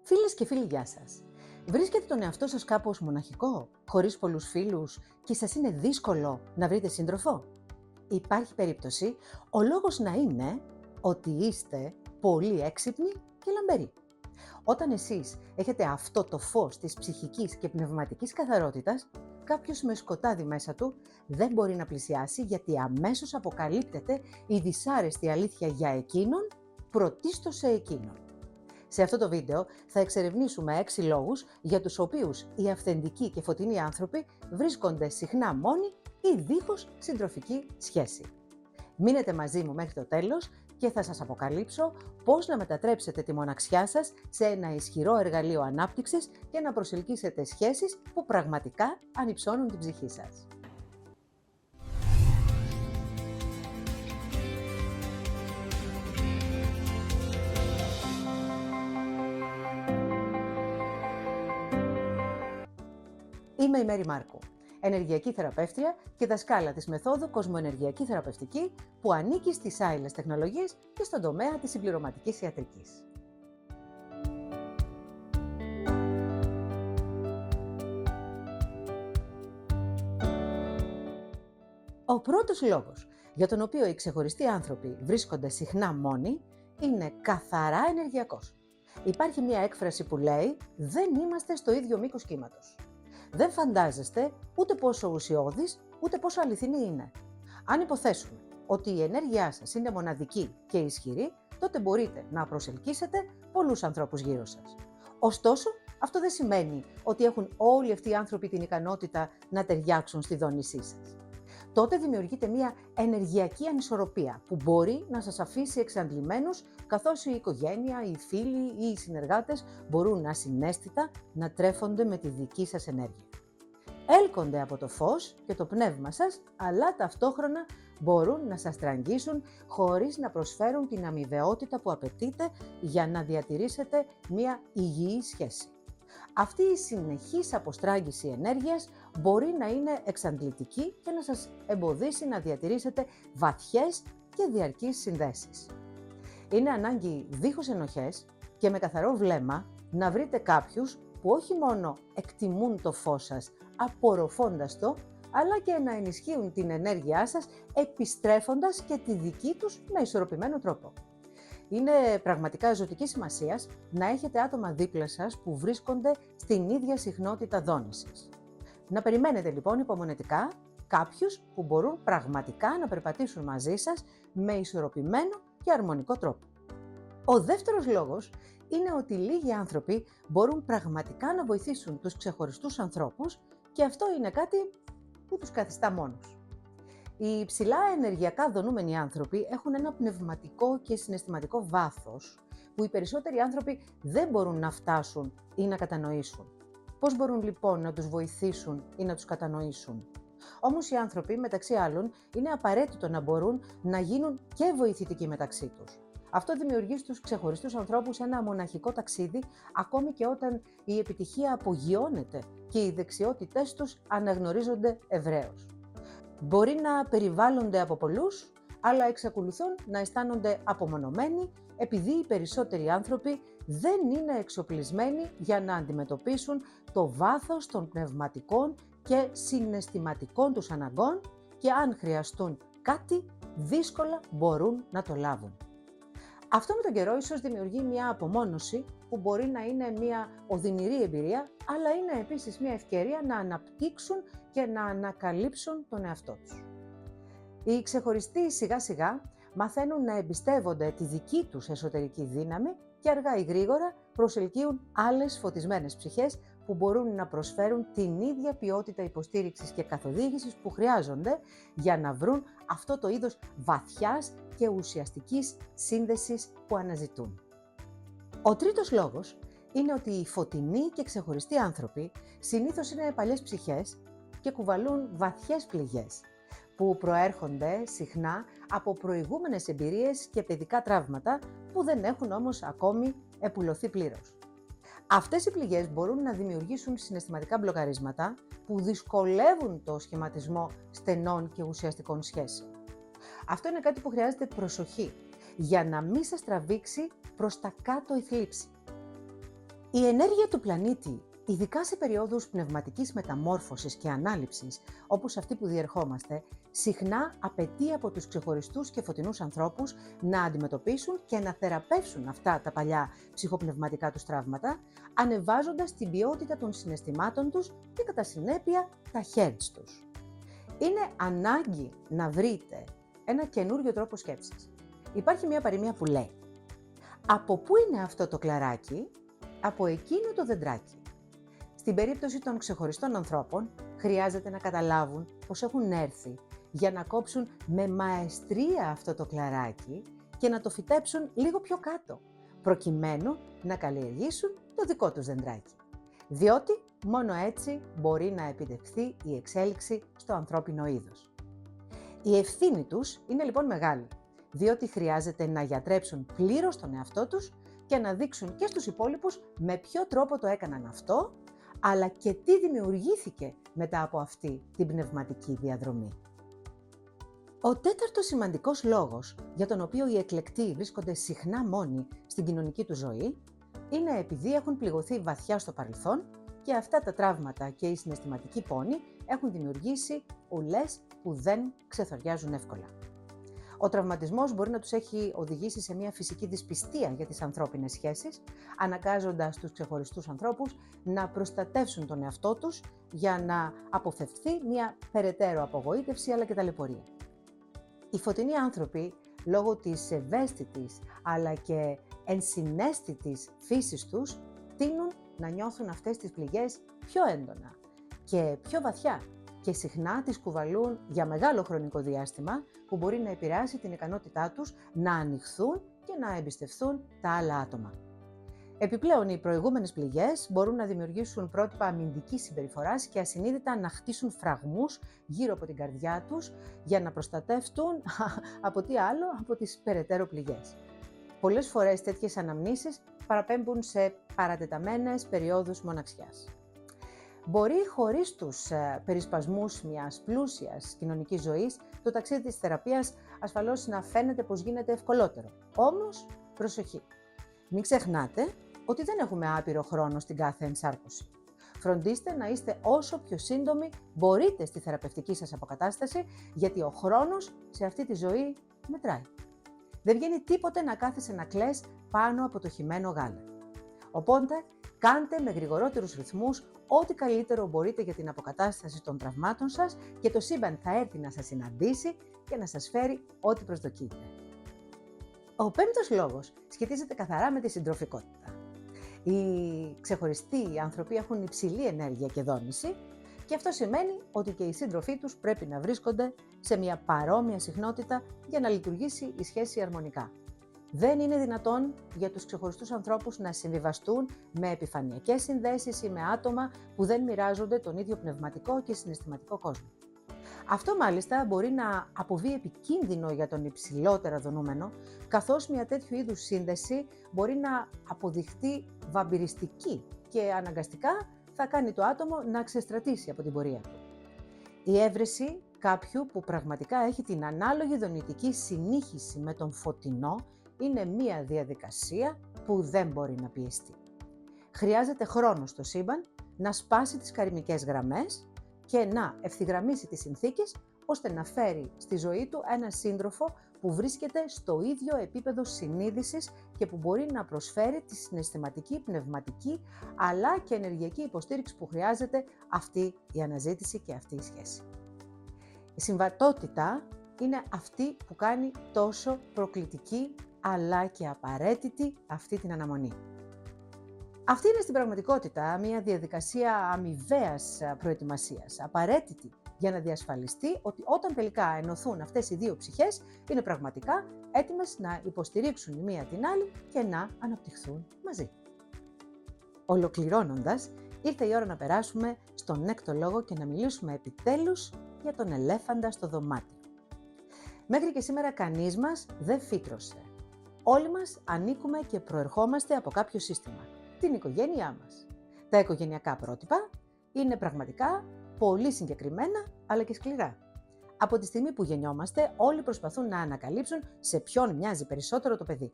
Φίλες και φίλοι, γεια σας. Βρίσκετε τον εαυτό σας κάπως μοναχικό, χωρίς πολλούς φίλους και σας είναι δύσκολο να βρείτε σύντροφο? Υπάρχει περίπτωση ο λόγος να είναι ότι είστε πολύ έξυπνοι και λαμπεροί. Όταν εσείς έχετε αυτό το φως της ψυχικής και πνευματικής καθαρότητας, κάποιος με σκοτάδι μέσα του δεν μπορεί να πλησιάσει, γιατί αμέσως αποκαλύπτεται η δυσάρεστη αλήθεια για εκείνον, πρωτίστως σε εκείνον. Σε αυτό το βίντεο θα εξερευνήσουμε 6 λόγους για τους οποίους οι αυθεντικοί και φωτεινοί άνθρωποι βρίσκονται συχνά μόνοι ή δίχως συντροφική σχέση. Μείνετε μαζί μου μέχρι το τέλος και θα σας αποκαλύψω πώς να μετατρέψετε τη μοναξιά σας σε ένα ισχυρό εργαλείο ανάπτυξης και να προσελκύσετε σχέσεις που πραγματικά ανυψώνουν την ψυχή σας. Είμαι η Μέρη Μάρκου, ενεργειακή θεραπεύτρια και δασκάλα της μεθόδου Κοσμοενεργειακή Θεραπευτική, που ανήκει στις άειλες τεχνολογίες και στον τομέα της συμπληρωματικής ιατρικής. Ο πρώτος λόγος για τον οποίο οι ξεχωριστοί άνθρωποι βρίσκονται συχνά μόνοι είναι καθαρά ενεργειακός. Υπάρχει μια έκφραση που λέει «δεν είμαστε στο ίδιο μήκος κύματος». Δεν φαντάζεστε ούτε πόσο ουσιώδης, ούτε πόσο αληθινή είναι. Αν υποθέσουμε ότι η ενέργειά σας είναι μοναδική και ισχυρή, τότε μπορείτε να προσελκύσετε πολλούς ανθρώπους γύρω σας. Ωστόσο, αυτό δεν σημαίνει ότι έχουν όλοι αυτοί οι άνθρωποι την ικανότητα να ταιριάξουν στη δόνησή σας. Τότε δημιουργείται μια ενεργειακή ανισορροπία που μπορεί να σας αφήσει εξαντλημένους, καθώς η οικογένεια, οι φίλοι ή οι συνεργάτες μπορούν ασυναίσθητα να τρέφονται με τη δική σας ενέργεια. Έλκονται από το φως και το πνεύμα σας, αλλά ταυτόχρονα μπορούν να σας τραγγίσουν χωρίς να προσφέρουν την αμοιβαιότητα που απαιτείται για να διατηρήσετε μια υγιή σχέση. Αυτή η συνεχής αποστράγγιση ενέργειας μπορεί να είναι εξαντλητική και να σας εμποδίσει να διατηρήσετε βαθιές και διαρκείς συνδέσεις. Είναι ανάγκη δίχως ενοχές και με καθαρό βλέμμα να βρείτε κάποιους που όχι μόνο εκτιμούν το φως σας απορροφώντας το, αλλά και να ενισχύουν την ενέργειά σας επιστρέφοντας και τη δική τους με ισορροπημένο τρόπο. Είναι πραγματικά ζωτικής σημασίας να έχετε άτομα δίπλα σας που βρίσκονται στην ίδια συχνότητα δόνησης. Να περιμένετε λοιπόν υπομονετικά κάποιους που μπορούν πραγματικά να περπατήσουν μαζί σας με ισορροπημένο και αρμονικό τρόπο. Ο δεύτερος λόγος είναι ότι λίγοι άνθρωποι μπορούν πραγματικά να βοηθήσουν τους ξεχωριστούς ανθρώπους, και αυτό είναι κάτι που τους καθιστά μόνους. Οι υψηλά ενεργειακά δονούμενοι άνθρωποι έχουν ένα πνευματικό και συναισθηματικό βάθος που οι περισσότεροι άνθρωποι δεν μπορούν να φτάσουν ή να κατανοήσουν. Πώς μπορούν λοιπόν να τους βοηθήσουν ή να τους κατανοήσουν? Όμως οι άνθρωποι, μεταξύ άλλων, είναι απαραίτητο να μπορούν να γίνουν και βοηθητικοί μεταξύ τους. Αυτό δημιουργεί στους ξεχωριστούς ανθρώπους ένα μοναχικό ταξίδι, ακόμη και όταν η επιτυχία απογειώνεται και οι δεξιότητές τους αναγνωρίζονται ευρέως. Μπορεί να περιβάλλονται από πολλούς, αλλά εξακολουθούν να αισθάνονται απομονωμένοι, επειδή οι περισσότεροι άνθρωποι δεν είναι εξοπλισμένοι για να αντιμετωπίσουν το βάθος των πνευματικών και συναισθηματικών τους αναγκών, και αν χρειαστούν κάτι, δύσκολα μπορούν να το λάβουν. Αυτό με τον καιρό ίσως δημιουργεί μια απομόνωση που μπορεί να είναι μια οδυνηρή εμπειρία, αλλά είναι επίσης μια ευκαιρία να αναπτύξουν και να ανακαλύψουν τον εαυτό τους. Οι ξεχωριστοί σιγά σιγά μαθαίνουν να εμπιστεύονται τη δική τους εσωτερική δύναμη και αργά ή γρήγορα προσελκύουν άλλες φωτισμένες ψυχές που μπορούν να προσφέρουν την ίδια ποιότητα υποστήριξης και καθοδήγησης που χρειάζονται για να βρουν αυτό το είδος βαθιάς και ουσιαστικής σύνδεσης που αναζητούν. Ο τρίτος λόγος είναι ότι οι φωτεινοί και ξεχωριστοί άνθρωποι συνήθως είναι παλιές ψυχές και κουβαλούν βαθιές πληγές που προέρχονται συχνά από προηγούμενες εμπειρίες και παιδικά τραύματα που δεν έχουν όμως ακόμη επουλωθεί πλήρως. Αυτές οι πληγές μπορούν να δημιουργήσουν συναισθηματικά μπλοκαρίσματα που δυσκολεύουν το σχηματισμό στενών και ουσιαστικών σχέσεων. Αυτό είναι κάτι που χρειάζεται προσοχή για να μην σας τραβήξει προς τα κάτω η θλίψη. Η ενέργεια του πλανήτη, ειδικά σε περιόδους πνευματικής μεταμόρφωσης και ανάληψης, όπως αυτή που διερχόμαστε, συχνά απαιτεί από τους ξεχωριστούς και φωτεινούς ανθρώπους να αντιμετωπίσουν και να θεραπεύσουν αυτά τα παλιά ψυχοπνευματικά τους τραύματα, ανεβάζοντας την ποιότητα των συναισθημάτων τους και κατά συνέπεια τα hertz τους. Είναι ανάγκη να βρείτε ένα καινούριο τρόπο σκέψης. Υπάρχει μια παροιμία που λέει «Από πού είναι αυτό το κλαράκι? Από εκείνο το δεντράκι». Στην περίπτωση των ξεχωριστών ανθρώπων, χρειάζεται να καταλάβουν πως έχουν έρθει για να κόψουν με μαεστρία αυτό το κλαράκι και να το φυτέψουν λίγο πιο κάτω, προκειμένου να καλλιεργήσουν το δικό τους δεντράκι. Διότι μόνο έτσι μπορεί να επιτευχθεί η εξέλιξη στο ανθρώπινο είδος. Η ευθύνη τους είναι λοιπόν μεγάλη, διότι χρειάζεται να γιατρέψουν πλήρως τον εαυτό τους και να δείξουν και στους υπόλοιπους με ποιο τρόπο το έκαναν αυτό, αλλά και τι δημιουργήθηκε μετά από αυτή την πνευματική διαδρομή. Ο τέταρτος σημαντικός λόγος για τον οποίο οι εκλεκτοί βρίσκονται συχνά μόνοι στην κοινωνική του ζωή είναι επειδή έχουν πληγωθεί βαθιά στο παρελθόν και αυτά τα τραύματα και οι συναισθηματικοί πόνοι έχουν δημιουργήσει ουλές που δεν ξεθοριάζουν εύκολα. Ο τραυματισμός μπορεί να τους έχει οδηγήσει σε μια φυσική δυσπιστία για τις ανθρώπινες σχέσεις, αναγκάζοντας τους ξεχωριστούς ανθρώπους να προστατεύσουν τον εαυτό τους για να αποφευθεί μια περαιτέρω απογοήτευση αλλά και ταλαιπωρία. Οι φωτεινοί άνθρωποι, λόγω της ευαίσθητης αλλά και ενσυναίσθητης φύσης τους, τείνουν να νιώθουν αυτές τις πληγές πιο έντονα και πιο βαθιά και συχνά τις κουβαλούν για μεγάλο χρονικό διάστημα που μπορεί να επηρεάσει την ικανότητά τους να ανοιχθούν και να εμπιστευθούν τα άλλα άτομα. Επιπλέον, οι προηγούμενες πληγές μπορούν να δημιουργήσουν πρότυπα αμυντικής συμπεριφοράς και ασυνείδητα να χτίσουν φραγμούς γύρω από την καρδιά τους για να προστατεύσουν από τι άλλο, από τις περαιτέρω πληγές. Πολλές φορές τέτοιες αναμνήσεις παραπέμπουν σε παρατεταμένες περιόδους μοναξιάς. Μπορεί χωρίς τους περισπασμούς μιας πλούσιας κοινωνικής ζωής, το ταξίδι της θεραπείας ασφαλώς να φαίνεται πως γίνεται ευκολότερο. Όμως, προσοχή! Μην ξεχνάτε ότι δεν έχουμε άπειρο χρόνο στην κάθε ενσάρκωση. Φροντίστε να είστε όσο πιο σύντομοι μπορείτε στη θεραπευτική σας αποκατάσταση, γιατί ο χρόνος σε αυτή τη ζωή μετράει. Δεν βγαίνει τίποτε να κάθεσαι να κλαις πάνω από το χυμένο γάλα. Οπότε, κάντε με γρηγορότερους ρυθμούς ό,τι καλύτερο μπορείτε για την αποκατάσταση των τραυμάτων σας και το σύμπαν θα έρθει να σας συναντήσει και να σας φέρει ό,τι προσδοκείτε. Ο πέμπτος λόγος σχετίζεται καθαρά με τη συντροφικότητα. Οι ξεχωριστοί άνθρωποι έχουν υψηλή ενέργεια και δόνηση και αυτό σημαίνει ότι και οι σύντροφοί τους πρέπει να βρίσκονται σε μια παρόμοια συχνότητα για να λειτουργήσει η σχέση αρμονικά. Δεν είναι δυνατόν για τους ξεχωριστούς ανθρώπους να συμβιβαστούν με επιφανειακές συνδέσεις ή με άτομα που δεν μοιράζονται τον ίδιο πνευματικό και συναισθηματικό κόσμο. Αυτό μάλιστα μπορεί να αποβεί επικίνδυνο για τον υψηλότερα δονούμενο, καθώς μια τέτοιου είδους σύνδεση μπορεί να αποδειχτεί βαμπυριστική και αναγκαστικά θα κάνει το άτομο να ξεστρατήσει από την πορεία του. Η έβρεση κάποιου που πραγματικά έχει την ανάλογη δονητική συνήχηση με τον φωτεινό είναι μία διαδικασία που δεν μπορεί να πιεστεί. Χρειάζεται χρόνο στο σύμπαν να σπάσει τις καρμικές γραμμές και να ευθυγραμμίσει τις συνθήκες ώστε να φέρει στη ζωή του έναν σύντροφο που βρίσκεται στο ίδιο επίπεδο συνείδησης και που μπορεί να προσφέρει τη συναισθηματική, πνευματική αλλά και ενεργειακή υποστήριξη που χρειάζεται αυτή η αναζήτηση και αυτή η σχέση. Η συμβατότητα είναι αυτή που κάνει τόσο προκλητική αλλά και απαραίτητη αυτή την αναμονή. Αυτή είναι στην πραγματικότητα μια διαδικασία αμοιβαίας προετοιμασίας, απαραίτητη για να διασφαλιστεί ότι όταν τελικά ενωθούν αυτές οι δύο ψυχές, είναι πραγματικά έτοιμες να υποστηρίξουν η μία την άλλη και να αναπτυχθούν μαζί. Ολοκληρώνοντας, ήρθε η ώρα να περάσουμε στον έκτο λόγο και να μιλήσουμε επιτέλους για τον ελέφαντα στο δωμάτιο. Μέχρι και σήμερα κανείς μας δεν φύτρωσε. Όλοι μας ανήκουμε και προερχόμαστε από κάποιο σύστημα, την οικογένειά μας. Τα οικογενειακά πρότυπα είναι πραγματικά πολύ συγκεκριμένα αλλά και σκληρά. Από τη στιγμή που γεννιόμαστε, όλοι προσπαθούν να ανακαλύψουν σε ποιον μοιάζει περισσότερο το παιδί.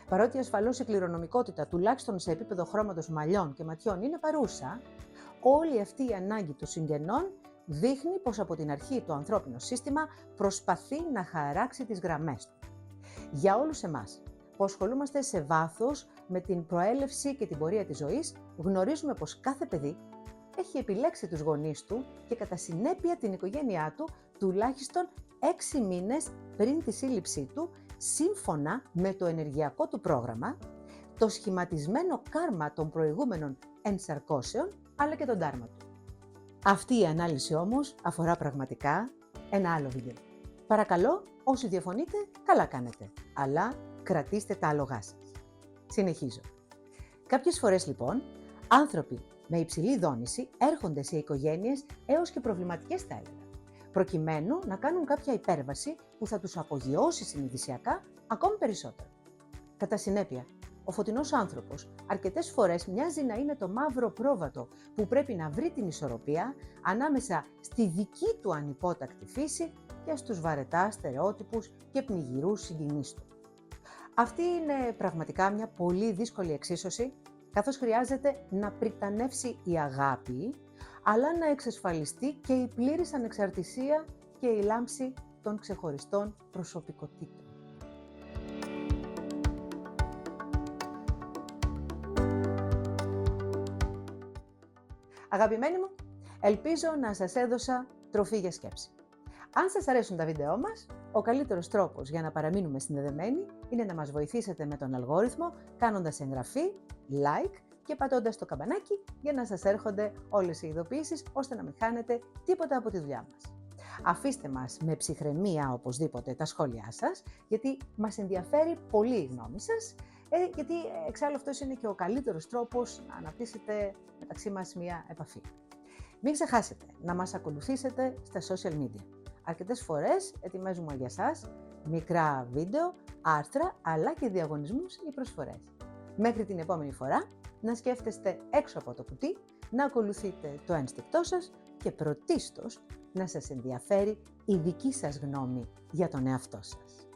Παρότι ασφαλώς η κληρονομικότητα, τουλάχιστον σε επίπεδο χρώματος μαλλιών και ματιών, είναι παρούσα, όλη αυτή η ανάγκη των συγγενών δείχνει πως από την αρχή το ανθρώπινο σύστημα προσπαθεί να χαράξει τις γραμμές του. Για όλους εμάς που ασχολούμαστε σε βάθος με την προέλευση και την πορεία της ζωής, γνωρίζουμε πως κάθε παιδί έχει επιλέξει τους γονείς του και κατά συνέπεια την οικογένειά του τουλάχιστον 6 μήνες πριν τη σύλληψή του, σύμφωνα με το ενεργειακό του πρόγραμμα, το σχηματισμένο κάρμα των προηγούμενων ενσαρκώσεων, αλλά και τον τάρμα του. Αυτή η ανάλυση όμως αφορά πραγματικά ένα άλλο βίντεο. Παρακαλώ, όσοι διαφωνείτε, καλά κάνετε, αλλά κρατήστε τα άλογά σας. Συνεχίζω. Κάποιες φορές λοιπόν, άνθρωποι με υψηλή δόνηση έρχονται σε οικογένειες έως και προβληματικές θα έλεγα, προκειμένου να κάνουν κάποια υπέρβαση που θα τους απογειώσει συνειδησιακά ακόμη περισσότερο. Κατά συνέπεια, ο φωτεινός άνθρωπος αρκετές φορές μοιάζει να είναι το μαύρο πρόβατο που πρέπει να βρει την ισορροπία ανάμεσα στη δική του ανυπότακτη φύση και στους βαρετά στερεότυπους και πνιγυρούς συγγενείς του. Αυτή είναι πραγματικά μια πολύ δύσκολη εξίσωση, καθώς χρειάζεται να πριτανεύσει η αγάπη, αλλά να εξασφαλιστεί και η πλήρης ανεξαρτησία και η λάμψη των ξεχωριστών προσωπικότητων. Αγαπημένοι μου, ελπίζω να σας έδωσα τροφή για σκέψη. Αν σας αρέσουν τα βίντεό μας, ο καλύτερος τρόπος για να παραμείνουμε συνδεδεμένοι είναι να μας βοηθήσετε με τον αλγόριθμο, κάνοντας εγγραφή, like και πατώντας το καμπανάκι για να σας έρχονται όλες οι ειδοποιήσεις, ώστε να μην χάνετε τίποτα από τη δουλειά μας. Αφήστε μας με ψυχραιμία οπωσδήποτε τα σχόλιά σας, γιατί μας ενδιαφέρει πολύ η γνώμη σας, γιατί εξάλλου αυτός είναι και ο καλύτερος τρόπος να αναπτύσσετε μεταξύ μας μια επαφή. Μην ξεχάσετε να μας ακολουθήσετε στα social media. Αρκετές φορές ετοιμάζουμε για σας μικρά βίντεο, άρθρα, αλλά και διαγωνισμούς ή προσφορές. Μέχρι την επόμενη φορά, να σκέφτεστε έξω από το κουτί, να ακολουθείτε το ένστικτό σας και πρωτίστως να σας ενδιαφέρει η δική σας γνώμη για τον εαυτό σας.